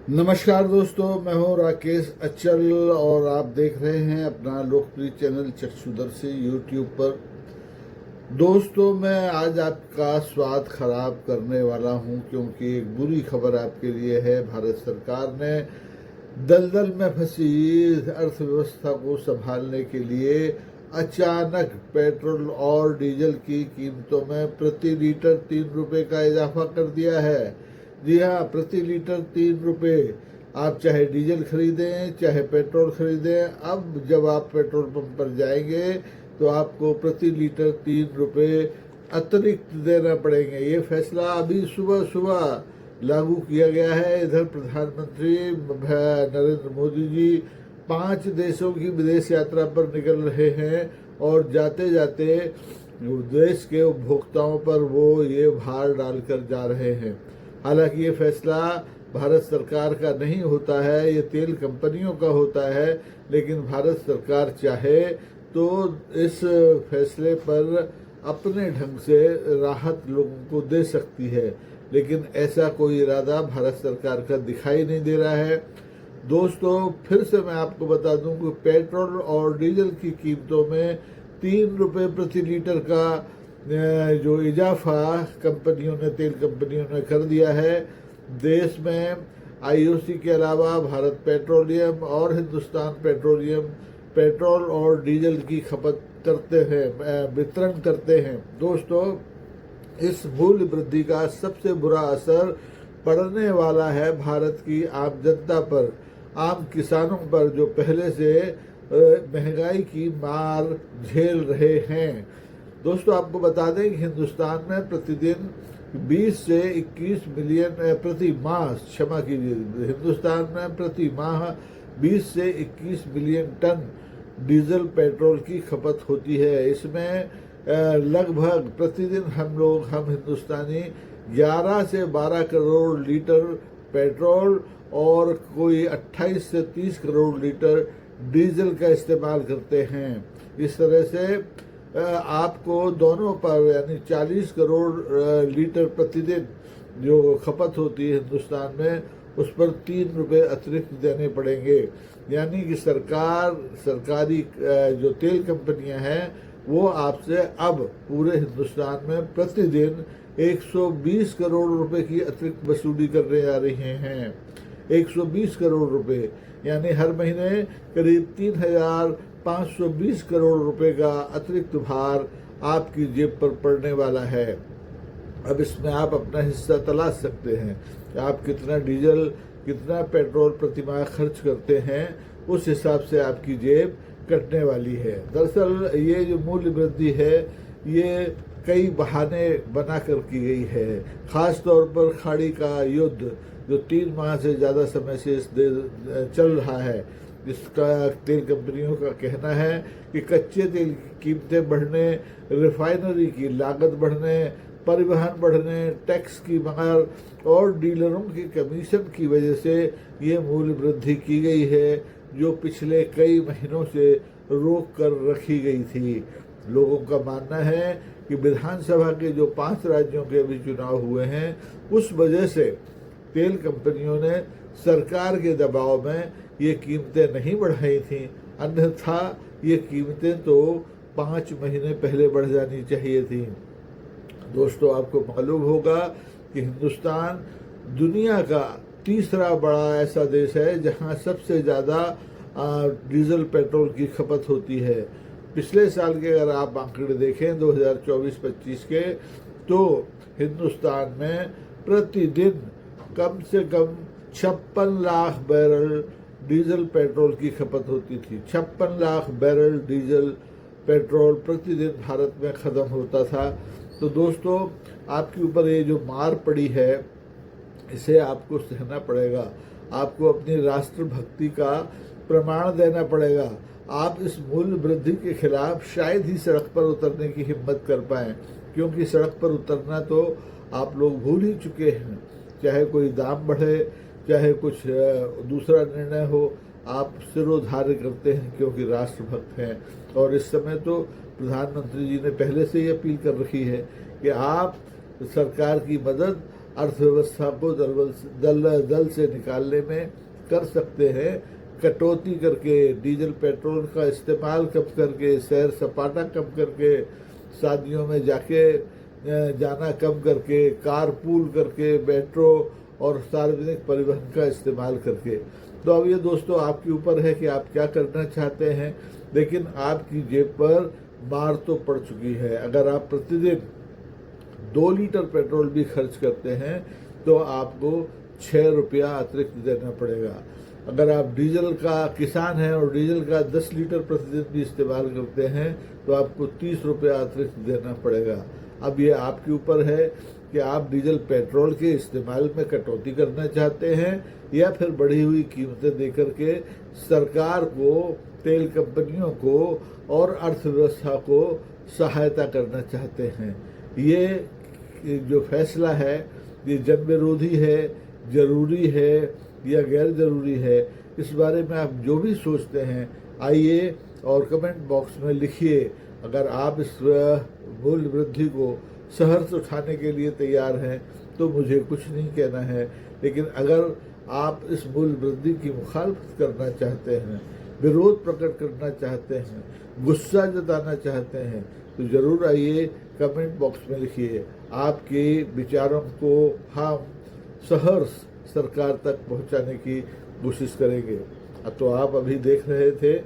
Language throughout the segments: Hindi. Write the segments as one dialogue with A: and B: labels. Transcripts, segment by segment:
A: नमस्कार दोस्तों, मैं हूं राकेश अचल और आप देख रहे हैं अपना लोकप्रिय चैनल चक्षुदर्शी यूट्यूब पर। दोस्तों, मैं आज आपका स्वाद खराब करने वाला हूं क्योंकि एक बुरी खबर आपके लिए है। भारत सरकार ने दलदल में फंसी अर्थव्यवस्था को संभालने के लिए अचानक पेट्रोल और डीजल की कीमतों में प्रति लीटर 3 रुपए का इजाफा कर दिया है। जी हाँ, प्रति लीटर 3 रुपए। आप चाहे डीजल खरीदें चाहे पेट्रोल खरीदें, अब जब आप पेट्रोल पंप पर जाएंगे तो आपको प्रति लीटर 3 रुपए अतिरिक्त देना पड़ेंगे। ये फैसला अभी सुबह सुबह लागू किया गया है। इधर प्रधानमंत्री नरेंद्र मोदी जी 5 देशों की विदेश यात्रा पर निकल रहे हैं और जाते जाते देश के उपभोक्ताओं पर वो ये भार डालकर जा रहे हैं। हालांकि ये फैसला भारत सरकार का नहीं होता है, ये तेल कंपनियों का होता है, लेकिन भारत सरकार चाहे तो इस फैसले पर अपने ढंग से राहत लोगों को दे सकती है, लेकिन ऐसा कोई इरादा भारत सरकार का दिखाई नहीं दे रहा है। दोस्तों, फिर से मैं आपको बता दूं कि पेट्रोल और डीजल की कीमतों में 3 रुपए प्रति लीटर का जो इजाफा तेल कंपनियों ने कर दिया है। देश में आईओसी के अलावा भारत पेट्रोलियम और हिंदुस्तान पेट्रोलियम पेट्रोल और डीजल की खपत करते हैं, वितरण करते हैं। दोस्तों, इस मूल्य वृद्धि का सबसे बुरा असर पड़ने वाला है भारत की आम जनता पर, आम किसानों पर, जो पहले से महंगाई की मार झेल रहे हैं। दोस्तों, आपको बता दें कि हिंदुस्तान में प्रतिदिन 20 से 21 मिलियन प्रति माह, क्षमा कीजिए, हिंदुस्तान में प्रति माह 20 से 21 मिलियन टन डीजल पेट्रोल की खपत होती है। इसमें लगभग प्रतिदिन हम हिंदुस्तानी 11 से 12 करोड़ लीटर पेट्रोल और कोई 28 से 30 करोड़ लीटर डीजल का इस्तेमाल करते हैं। इस तरह से आपको दोनों पर यानी 40 करोड़ लीटर प्रतिदिन जो खपत होती है हिंदुस्तान में, उस पर 3 रुपए अतिरिक्त देने पड़ेंगे। यानी कि सरकारी जो तेल कंपनियां हैं वो आपसे अब पूरे हिंदुस्तान में प्रतिदिन 120 करोड़ रुपए की अतिरिक्त वसूली करने जा रही हैं। 120 करोड़ रुपए, यानी हर महीने करीब 3,520 करोड़ रुपए का अतिरिक्त भार आपकी जेब पर पड़ने वाला है। अब इसमें आप अपना हिस्सा तलाश सकते हैं कि आप कितना डीजल, कितना पेट्रोल प्रति माह खर्च करते हैं, उस हिसाब से आपकी जेब कटने वाली है। दरअसल ये जो मूल्य वृद्धि है ये कई बहाने बनाकर की गई है। खास तौर पर खाड़ी का युद्ध जो 3 माह से ज़्यादा समय से चल रहा है, जिसका तेल कंपनियों का कहना है कि कच्चे तेल की कीमतें बढ़ने, रिफाइनरी की लागत बढ़ने, परिवहन बढ़ने, टैक्स की मार और डीलरों की कमीशन की वजह से ये मूल्य वृद्धि की गई है, जो पिछले कई महीनों से रोक कर रखी गई थी। लोगों का मानना है कि विधानसभा के जो 5 राज्यों के अभी चुनाव हुए हैं, उस वजह से तेल कंपनियों ने सरकार के दबाव में ये कीमतें नहीं बढ़ाई थी, अन्यथा ये कीमतें तो 5 महीने पहले बढ़ जानी चाहिए थी। दोस्तों, आपको मालूम होगा कि हिंदुस्तान दुनिया का तीसरा बड़ा ऐसा देश है जहां सबसे ज़्यादा डीजल पेट्रोल की खपत होती है। पिछले साल के अगर आप आंकड़े देखें 2024-25 के, तो हिंदुस्तान में प्रतिदिन कम से कम 56 लाख बैरल डीजल पेट्रोल की खपत होती थी। 56 लाख बैरल डीजल पेट्रोल प्रतिदिन भारत में ख़त्म होता था। तो दोस्तों, आपके ऊपर ये जो मार पड़ी है, इसे आपको सहना पड़ेगा। आपको अपनी राष्ट्रभक्ति का प्रमाण देना पड़ेगा। आप इस मूल्य वृद्धि के खिलाफ शायद ही सड़क पर उतरने की हिम्मत कर पाएं, क्योंकि सड़क पर उतरना तो आप लोग भूल ही चुके हैं। चाहे कोई दाम बढ़े, चाहे कुछ दूसरा निर्णय हो, आप सिरोधार्य करते हैं क्योंकि राष्ट्रभक्त हैं। और इस समय तो प्रधानमंत्री जी ने पहले से ही अपील कर रखी है कि आप सरकार की मदद अर्थव्यवस्था को दल से निकालने में कर सकते हैं। कटौती करके, डीजल पेट्रोल का इस्तेमाल कम करके, सैर सपाटा कम करके, शादियों में जाना कम करके, कारपूल करके, मेट्रो और सार्वजनिक परिवहन का इस्तेमाल करके। तो अब ये दोस्तों आपके ऊपर है कि आप क्या करना चाहते हैं, लेकिन आपकी जेब पर मार तो पड़ चुकी है। अगर आप प्रतिदिन 2 लीटर पेट्रोल भी खर्च करते हैं तो आपको 6 रुपया अतिरिक्त देना पड़ेगा। अगर आप डीजल का किसान हैं और डीजल का 10 लीटर प्रतिदिन भी इस्तेमाल करते हैं तो आपको 30 रुपया अतिरिक्त देना पड़ेगा। अब ये आपके ऊपर है कि आप डीजल पेट्रोल के इस्तेमाल में कटौती करना चाहते हैं या फिर बढ़ी हुई कीमतें देकर के सरकार को, तेल कंपनियों को और अर्थव्यवस्था को सहायता करना चाहते हैं। ये जो फैसला है ये जन विरोधी है, जरूरी है या गैर जरूरी है, इस बारे में आप जो भी सोचते हैं आइए और कमेंट बॉक्स में लिखिए। अगर आप इस मूल्य वृद्धि को सहर्ष उठाने के लिए तैयार हैं तो मुझे कुछ नहीं कहना है, लेकिन अगर आप इस मूल्य वृद्धि की मुखालफत करना चाहते हैं, विरोध प्रकट करना चाहते हैं, गुस्सा जताना चाहते हैं तो जरूर आइए, कमेंट बॉक्स में लिखिए। आपके विचारों को हम सहर्ष सरकार तक पहुंचाने की कोशिश करेंगे। तो आप अभी देख रहे थे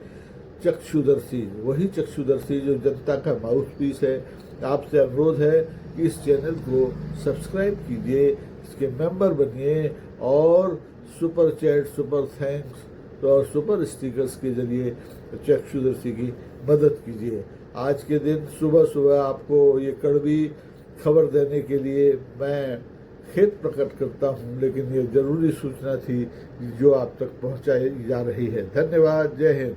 A: चक्षुदर्शी, वही चक्षुदर्शी जो जनता का माउथपीस है। आपसे अनुरोध है कि इस चैनल को सब्सक्राइब कीजिए, इसके मेंबर बनिए और सुपर चैट, सुपर थैंक्स और सुपर स्टिकर्स के जरिए चक्षुदर्शी की मदद कीजिए। आज के दिन सुबह सुबह आपको ये कड़वी खबर देने के लिए मैं खेद प्रकट करता हूँ, लेकिन ये जरूरी सूचना थी जो आप तक पहुँचाई जा रही है। धन्यवाद। जय हिंद।